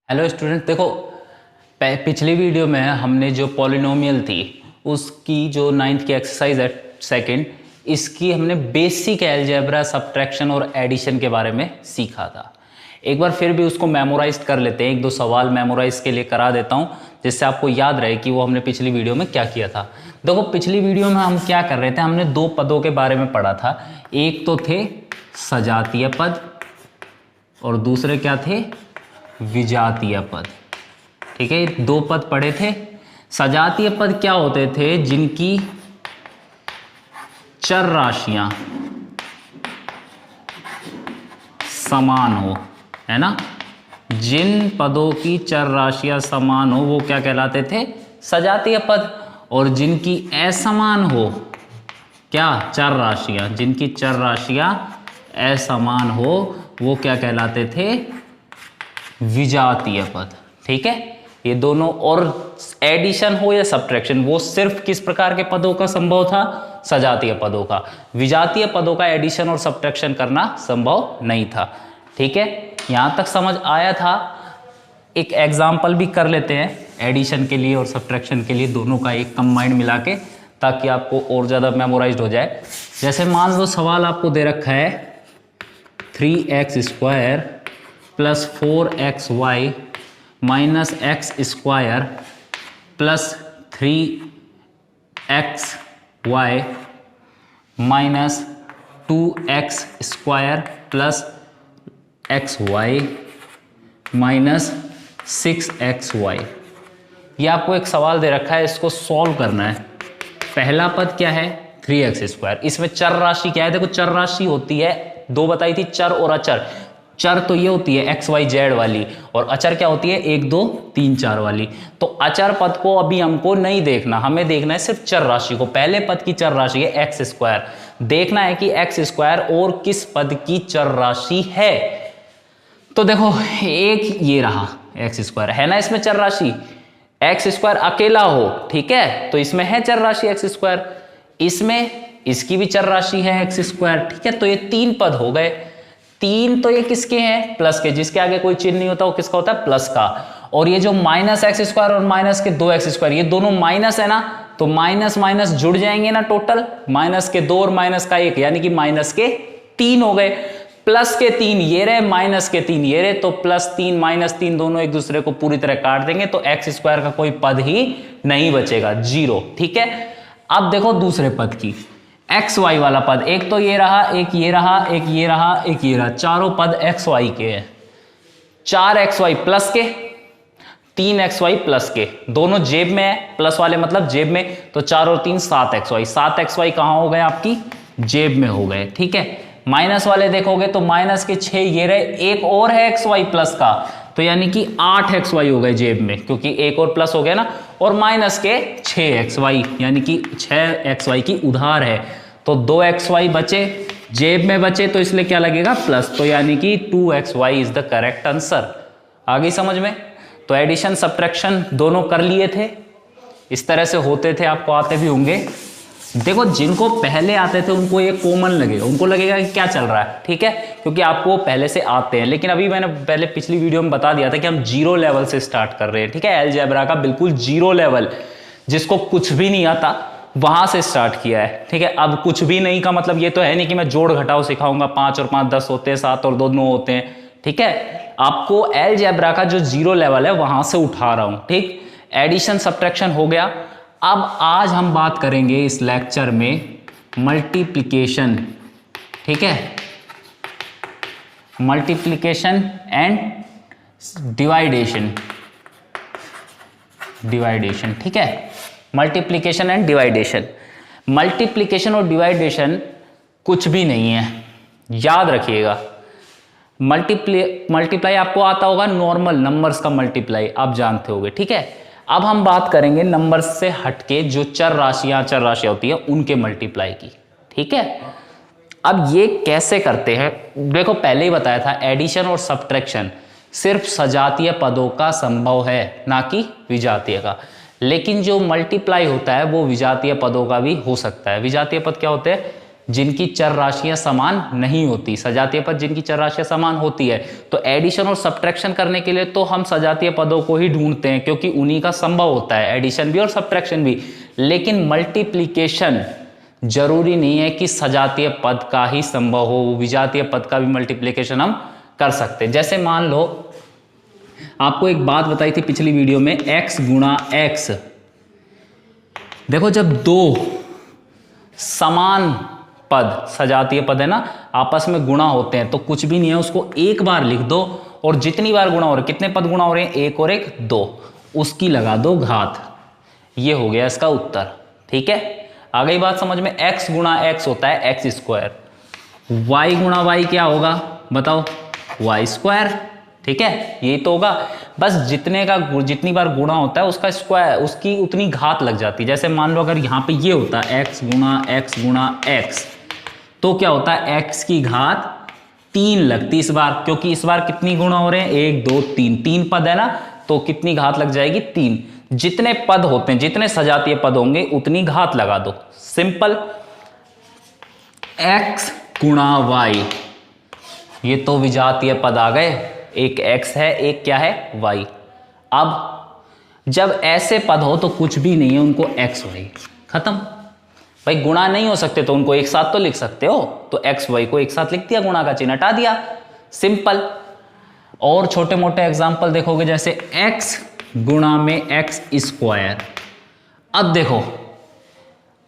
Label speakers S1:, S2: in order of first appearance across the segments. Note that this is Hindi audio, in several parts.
S1: हेलो स्टूडेंट, देखो पिछली वीडियो में हमने जो पॉलिनोमियल थी उसकी जो 9th की एक्सरसाइज है सेकंड, इसकी हमने बेसिक अलजेब्रा, सब्ट्रैक्शन और एडिशन के बारे में सीखा था। एक बार फिर भी उसको मेमोराइज कर लेते हैं। एक दो सवाल मेमोराइज के लिए करा देता हूँ जिससे आपको याद रहे कि वो हमने पिछली वीडियो में क्या किया था। देखो पिछली वीडियो में हम क्या कर रहे थे, हमने दो पदों के बारे में पढ़ा था। एक तो थे सजातीय पद और दूसरे क्या थे, विजातीय पद। ठीक है, दो पद पढ़े थे। सजातीय पद क्या होते थे, जिनकी चर राशियां समान हो, है ना। जिन पदों की चर राशियां समान हो वो क्या कहलाते थे, सजातीय पद। और जिनकी असमान हो, क्या, चर राशियां, जिनकी चर राशियां असमान हो वो क्या कहलाते थे, विजातीय पद। ठीक है, ये दोनों। और एडिशन हो या सब्ट्रैक्शन, वो सिर्फ किस प्रकार के पदों का संभव था, सजातीय पदों का। विजातीय पदों का एडिशन और सब्ट्रैक्शन करना संभव नहीं था। ठीक है, यहां तक समझ आया था। एक एग्जाम्पल भी कर लेते हैं एडिशन के लिए और सब्ट्रैक्शन के लिए, दोनों का एक कंबाइंड मिला के, ताकि आपको और ज़्यादा मेमोराइज्ड हो जाए। जैसे मान लो सवाल आपको दे रखा है 3x² plus 4xy minus x square plus 3xy minus 2x² plus xy minus 6xy। ये आपको एक सवाल दे रखा है, इसको सॉल्व करना है। पहला पद क्या है, 3x²। इसमें चर राशि क्या है, देखो चर राशि होती है, दो बताई थी, चर और अचर। चर तो ये होती है XYZ वाली, और अचर क्या होती है 1 2 3 4 वाली। तो अचर पद को अभी हमको नहीं देखना, हमें देखना है सिर्फ चर राशि को। पहले पद की चर राशि है x², देखना है कि x² और किस पद की चर राशि है। तो देखो एक ये रहा x², है ना, इसमें चर राशि। x² अकेला हो, ठीक है, तो इसमें है चर राशि x²। इसमें इसकी भी चर राशि है x²। ठीक है, तो ये 3 पद हो गए। 3 तो ये किसके हैं, प्लस के। जिसके आगे कोई चिन्ह नहीं होता वो किसका होता है, प्लस का। और ये जो माइनस x² और माइनस के 2x², ये दोनों माइनस है ना, तो माइनस माइनस जुड़ जाएंगे ना, टोटल माइनस के 2 और माइनस का 1, यानी कि माइनस के 3 हो गए। प्लस के 3 ये रहे, माइनस के 3 ये रहे, तो +3 -3 दोनों एक दूसरे को पूरी तरह काट देंगे, तो x² का कोई पद ही नहीं बचेगा, 0। ठीक है, अब देखो दूसरे पद की, XY वाला पद। एक तो ये रहा, एक ये रहा, एक ये रहा, एक ये रहा, चारों पद XY के हैं। 4xy प्लस के, 3xy प्लस के, दोनों जेब में है, प्लस वाले मतलब जेब में, तो 4 और 3 7xy। 7xy कहां हो गए, आपकी जेब में हो गए। ठीक है, माइनस वाले देखोगे तो माइनस के 6 ये रहे, एक और है xy प्लस का, तो यानी कि 8xy हो गए जेब में, क्योंकि एक और प्लस हो गया ना, और माइनस के 6xy, यानी कि 6xy की उधार है, तो 2xy बचे, जेब में बचे, तो इसलिए क्या लगेगा, प्लस, तो यानी कि 2xy is the correct answer. आ गई समझ में। तो एडिशन सब्ट्रैक्शन दोनों कर लिए थे, इस तरह से होते थे, आपको आते भी होंगे। देखो जिनको पहले आते थे उनको ये कॉमन लगेगा, उनको लगेगा कि क्या चल रहा है, ठीक है, क्योंकि आपको पहले से आते हैं। लेकिन अभी मैंने पहले पिछली वीडियो में बता दिया था कि हम 0 लेवल से स्टार्ट कर रहे हैं। ठीक है, अलजेब्रा का बिल्कुल 0 लेवल, जिसको कुछ भी नहीं आता वहां से स्टार्ट किया है। ठीक है, अब कुछ भी नहीं का मतलब ये तो है नहीं कि मैं जोड़ घटाओ सिखाऊंगा, 5 और 5 10 होते हैं, 7 और 2 9 होते हैं। ठीक है, आपको अलजेब्रा का जो 0 लेवल है वहां से उठा रहा हूं। ठीक, एडिशन सब्ट्रैक्शन हो गया। अब आज हम बात करेंगे इस लेक्चर में मल्टीप्लिकेशन। ठीक है, मल्टीप्लिकेशन एंड डिवाइडेशन। ठीक है, मल्टीप्लिकेशन एंड डिवाइडेशन। मल्टीप्लिकेशन और डिवाइडेशन कुछ भी नहीं है, याद रखिएगा। मल्टीप्लाई आपको आता होगा, नॉर्मल नंबर्स का मल्टीप्लाई आप जानते होगे। ठीक है, अब हम बात करेंगे नंबर्स से हटके जो चर राशियां होती है उनके मल्टीप्लाई की। ठीक है, अब ये कैसे करते हैं, देखो पहले ही बताया था, एडिशन और सब्ट्रैक्शन सिर्फ सजातीय पदों का संभव है, ना कि विजातीय का। लेकिन जो मल्टीप्लाई होता है वो विजातीय पदों का भी हो सकता है। विजातीय पद क्या होते हैं, जिनकी चर राशियां समान नहीं होती, सजातीय पद जिनकी चर राशियां समान होती है। तो एडिशन और सब्ट्रैक्शन करने के लिए तो हम सजातीय पदों को ही ढूंढते हैं, क्योंकि उन्हीं का संभव होता है, एडिशन भी और सब्ट्रैक्शन भी। लेकिन मल्टीप्लीकेशन जरूरी नहीं है कि सजातीय पद का ही संभव हो, विजातीय पद का भी मल्टीप्लीकेशन हम कर सकते हैं। जैसे मान लो आपको एक बात बताई थी पिछली वीडियो में, x गुणा x। देखो जब दो समान पद, सजातीय पद है ना, आपस में गुणा होते हैं तो कुछ भी नहीं है, उसको एक बार लिख दो और जितनी बार गुणा हो रहे, कितने पद गुणा हो रहे हैं, एक और एक दो, उसकी लगा दो घात। ये हो गया इसका उत्तर। ठीक है, आ गई बात समझ में। x गुणा x होता है एक्स स्क्वायर, y गुणा y क्या होगा बताओ, y स्क्वायर। ठीक है, यही तो होगा। बस जितनी बार गुणा होता है उसका स्क्वायर, उसकी उतनी घात लग जाती है। जैसे मान लो अगर यहाँ पे ये होता है x गुणा x, तो क्या होता है x की घात 3 लगती इस बार, क्योंकि इस बार कितनी गुणा हो रहे हैं, 1 2 3, 3 पद है ना, तो कितनी घात लग जाएगी, 3। जितने पद होते हैं, जितने सजातीय पद होंगे उतनी घात लगा दो, सिंपल। x गुणा y, ये तो विजातीय पद आ गए, एक x है एक क्या है y। अब जब ऐसे पद हो तो कुछ भी नहीं है, उनको x y खत्म। भाई गुणा नहीं हो सकते तो उनको एक साथ तो लिख सकते हो, तो x y को एक साथ लिख दिया, गुणा का चिन्ह हटा दिया, सिंपल। और छोटे मोटे एग्जाम्पल देखोगे, जैसे x गुणा में x स्क्वायर। अब देखो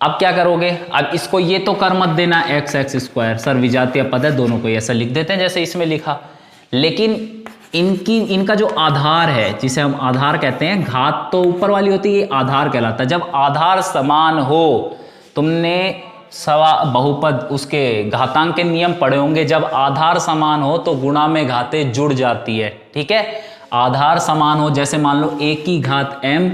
S1: अब क्या करोगे, अब इसको ये तो कर मत देना x स्क्वायर, सर विजातीय पद है, दोनों को ऐसा लिख देते हैं जैसे इसमें लिखा। लेकिन इनका जो आधार है, जिसे हम आधार कहते हैं, घात तो ऊपर वाली होती है, ये आधार कहलाता है। जब आधार समान हो, तुमने बहुपद उसके घातांक के नियम पढ़े होंगे, जब आधार समान हो तो गुणा में घातें जुड़ जाती है। ठीक है, आधार समान हो, जैसे मान लो a की घात m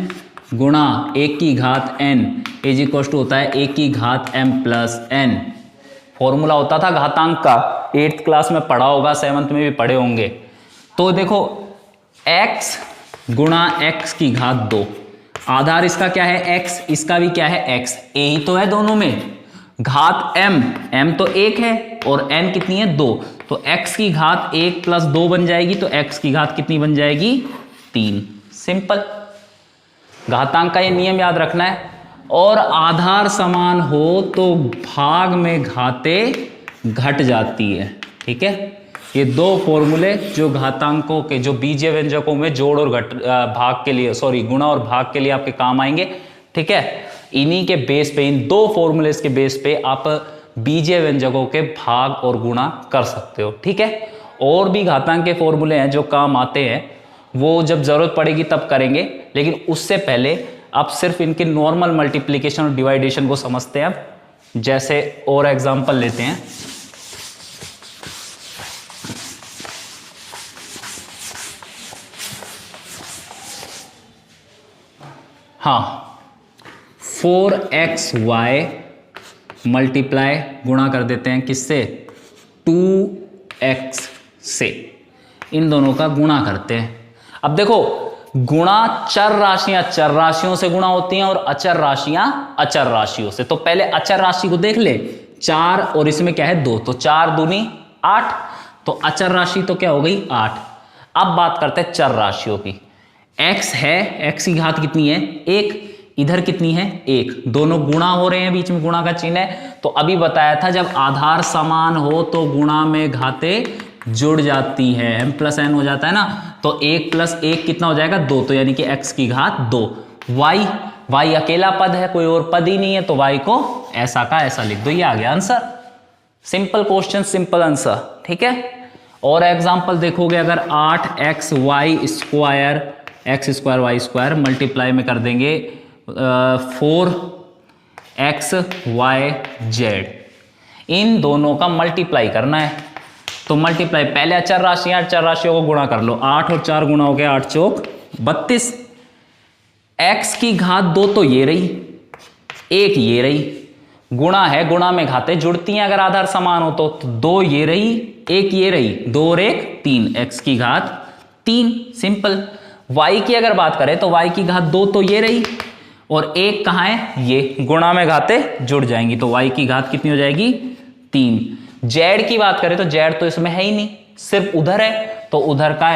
S1: गुणा a की घात n इज इक्वल टू होता है a की घात m प्लस n। फॉर्मूला होता था घातांक का, 8th क्लास में पढ़ा होगा, 7th में भी पढ़े होंगे। तो देखो x गुणा x की घात 2, आधार इसका क्या है x, इसका भी क्या है x, a ही तो है दोनों में। घात m तो 1 है और n कितनी है 2, तो x की घात 1 प्लस 2 बन जाएगी, तो x की घात कितनी बन जाएगी 3। सिंपल, घातांक का ये नियम याद रखना है। और आधार समान हो तो भाग में घातें घट जाती है। ठीक है, ये दो फॉर्मूले जो घातांकों के, जो बीजीय व्यंजकों में जोड़ और घट भाग के लिए, गुणा और भाग के लिए आपके काम आएंगे। ठीक है, इन्हीं के बेस पे, इन दो फॉर्मूलेस के बेस पे आप बीजीय व्यंजकों के भाग और गुणा कर सकते हो। ठीक है, और भी घातांक के फॉर्मूले हैं जो काम आते हैं, वो जब जरूरत पड़ेगी तब करेंगे, लेकिन उससे पहले आप सिर्फ इनके नॉर्मल मल्टीप्लिकेशन और डिवाइडेशन को समझते हैं। अब जैसे और एग्जांपल लेते हैं, हाँ, 4xy मल्टीप्लाई गुणा कर देते हैं किससे, 2x से, इन दोनों का गुणा करते हैं। अब देखो, गुणा चर राशियों से गुणा होती हैं और अचर राशियां अचर राशियों से। तो पहले अचर राशि को देख ले, 4 और इसमें क्या है 2, तो 4 दूनी 8, तो अचर राशि तो क्या हो गई 8। अब बात करते हैं चर राशियों की। x है, x की घात कितनी है 1, इधर कितनी है 1, दोनों गुणा हो रहे हैं, बीच में गुणा का चिन्ह है। तो अभी बताया था जब आधार समान हो तो गुणा में घातें जुड़ जाती है, m प्लस n हो जाता है ना, तो 1 प्लस 1 कितना हो जाएगा 2, तो यानी कि x की घात 2। y अकेला पद है, कोई और पद ही नहीं है, तो y को ऐसा का ऐसा लिख दो, ये आ गया answer. Simple question, simple answer. ठीक है, और एग्जांपल देखोगे, अगर 8xy square x square y square multiply में कर देंगे 4xyz, इन दोनों का मल्टीप्लाई करना है। तो मल्टीप्लाई, पहले अचर राशियों को गुणा कर लो, 8 और 4 गुणा हो गया, 8 चौक 32। x की घात 2 तो ये रही, 1 ये रही, गुणा है, गुणा में घातें जुड़ती हैं अगर आधार समान हो तो 2 ये रही, 1 ये रही, 2 और 1 3, x की घात 3। सिंपल। y की अगर बात करें तो y की घात 2 तो ये रही और 1 कहाँ है, ये, गुणा में घातें जुड़ जाएंगी, तो y की घात कितनी हो जाएगी 3। जेड की बात करें तो जेड तो इसमें है ही नहीं, सिर्फ उधर है, तो उधर का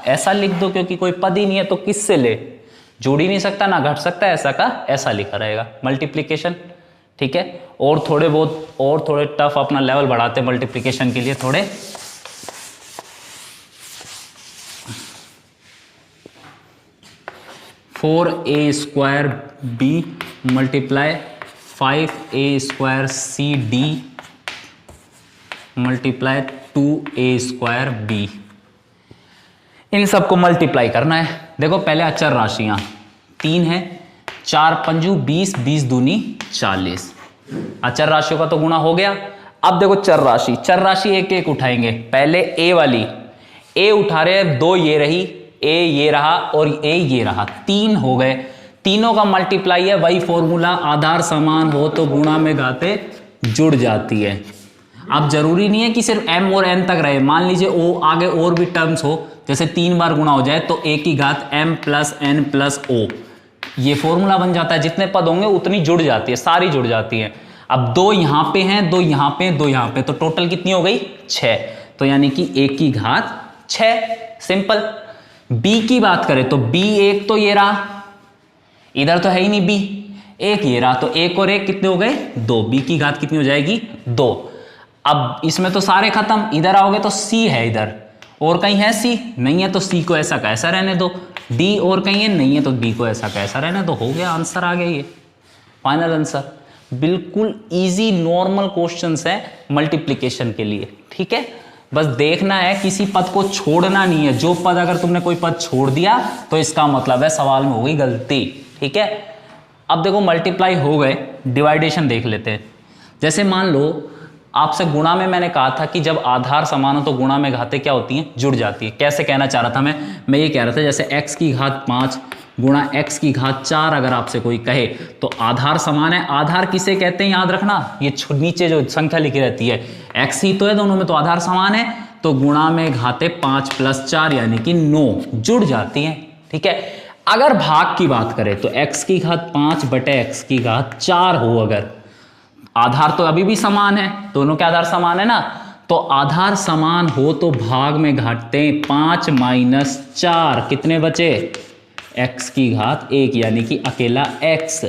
S1: ऐसा लिख दो, क्योंकि कोई पद ही नहीं है तो किससे ले, जोड़ ही नहीं सकता, ना घट सकता, ऐसा का ऐसा लिखा रहेगा मल्टीप्लीकेशन। ठीक है, और थोड़े टफ अपना लेवल बढ़ाते मल्टीप्लीकेशन के लिए थोड़े। Four A square B multiply 5a² C D multiply 2a² b, इन सबको मल्टीप्लाई करना है। देखो पहले अचर राशियां 3 है, 4 पंजू 20, 20 दूनी 40, अचर राशियों का तो गुणा हो गया। अब देखो चर राशि एक एक उठाएंगे। पहले ए वाली, ए उठा रहे हैं, 2 ये रही, ए ये रहा और ए ये रहा, 3 हो गए। तीनों का मल्टीप्लाई है, वही फॉर्मूला, आधार समान हो तो गुणा में घाते जुड़ जाती है। अब जरूरी नहीं है कि सिर्फ m और n तक रहे, मान लीजिए ओ आगे और भी टर्म्स हो, जैसे 3 बार गुणा हो जाए तो a की घात m plus n plus o, ये फॉर्मूला बन जाता है। जितने पद होंगे उतनी जुड़ जाती है, सारी जुड़ जाती है। अब 2 यहां पे हैं, 2 यहां पे, 2 यहां पे, तो टोटल कितनी हो गई 6, तो यानी कि a की घात 6, सिंपल। b की बात करें तो b एक तो ये रहा, इधर तो है ही नहीं b, एक ये रहा, तो 1 और 1 कितने हो गए 2, b की घात कितनी हो जाएगी 2। अब इसमें तो सारे खत्म, इधर आओगे तो c है, इधर और कहीं है c नहीं है, तो c को ऐसा कैसा रहने दो। d और कहीं है नहीं है, तो d को ऐसा कैसा रहने दो। हो गया, आंसर आ गया, ये फाइनल आंसर। बिल्कुल इजी नॉर्मल क्वेश्चंस है मल्टीप्लिकेशन के लिए। ठीक है, बस देखना है, किसी पद को छोड़ना नहीं है। जो पद अगर तुमने कोई पद छोड़ दिया तो इसका मतलब है सवाल में हो गई गलती। ठीक है, अब देखो मल्टीप्लाई हो गए, डिवाइडेशन देख लेते हैं। जैसे मान लो आपसे गुणा में मैंने कहा था कि जब आधार समान हो तो गुणा में घातें क्या होती हैं, जुड़ जाती है। कैसे कहना चाह रहा था मैं ये कह रहा था जैसे x की घात 5 गुणा x की घात 4 अगर आपसे कोई कहे तो आधार समान है। आधार किसे कहते हैं याद रखना, ये नीचे जो संख्या लिखी रहती है x ही तो है दोनों में, तो आधार समान है, तो गुणा में घातें 5 + 4 यानी कि 9 जुड़ जाती हैं। ठीक है, अगर भाग की बात करें तो x की घात 5 बटे x की घात 4 हो, अगर आधार तो अभी भी समान है, दोनों के आधार समान है ना, तो आधार समान हो तो भाग में घाटें 5 - 4 कितने बचे, x की घात 1 यानी कि अकेला x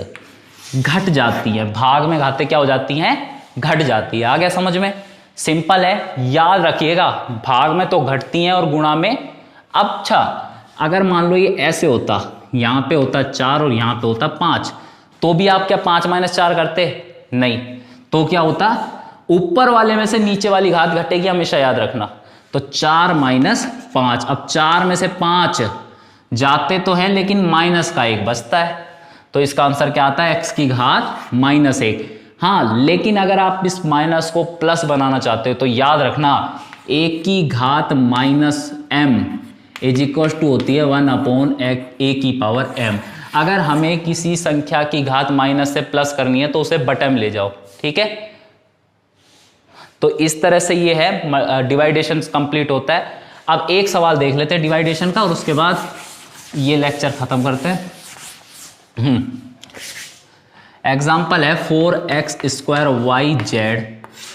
S1: घट जाती है। भाग में घातें क्या हो जाती हैं, घट जाती है। आ गया समझ में, सिंपल है, याद रखिएगा। भाग में तो घटती हैं और गुणा में। अब अच्छा, अगर मान लो ये ऐसे होता, यहां पे होता 4 और यहां पे होता 5, तो भी आप क्या 5 - 4 करते, नहीं, तो क्या होता, ऊपर वाले में से नीचे वाली घात घटेगी, हमेशा याद रखना। तो 4 - 5, अब 4 में से 5 जाते तो हैं लेकिन माइनस का 1 बचता है, तो इसका आंसर क्या आता है, x की घात -1। हाँ, लेकिन अगर आप इस माइनस को प्लस बनाना चाहते हो तो याद रखना a की घात -m = होती है 1/a⁴m। अगर हमें किसी संख्या की घात माइनस से प्लस करनी है तो उसे बटम ले जाओ। ठीक है, तो इस तरह से ये है डिवाइडेशन कंप्लीट होता है। अब एक सवाल देख लेते हैं डिवाइडेशन का और उसके बाद ये लेक्चर खत्म करते हैं। एग्जाम्पल है 4x² yz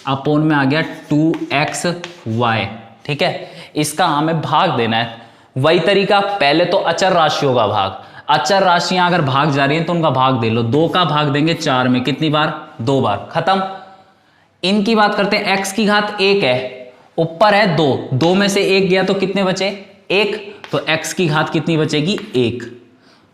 S1: अपोन में आ गया 2xy। ठीक है, इसका हमें भाग देना है। वही तरीका, पहले तो अचर राशियों का भाग, अचर राशियां अगर भाग जा रही हैं तो उनका भाग दे लो। 2 का भाग देंगे 4 में, कितनी बार, 2 बार, खत्म। इनकी बात करते हैं, x की घात 1 है, ऊपर है 2, 2 में से 1 गया तो कितने बचे, 1, तो x की घात कितनी बचेगी 1।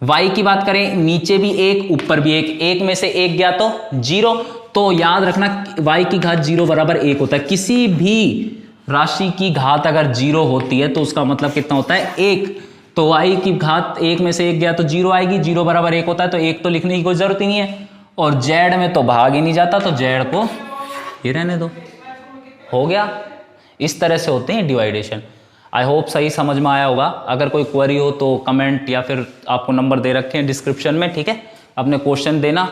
S1: y की बात करें, नीचे भी 1 ऊपर भी 1, 1 में से 1 गया तो 0, तो याद रखना y की घात 0 = 1 होता है। किसी भी राशि की घात अगर 0 होती है तो उसका मतलब कितना होता है, 1। तो y की घात 1 में से 1 गया तो 0 आएगी, 0 = 1 होता है, तो 1 तो लिखने की कोई जरूरत ही नहीं है। और z में तो भाग ही नहीं जाता, तो z को ये रहने दो। हो गया, इस तरह से होते हैं डिवाइडेशन। आई होप सही समझ में आया होगा। अगर कोई क्वेरी हो तो कमेंट या फिर आपको नंबर दे रखे हैं डिस्क्रिप्शन में, ठीक है, अपने क्वेश्चन देना।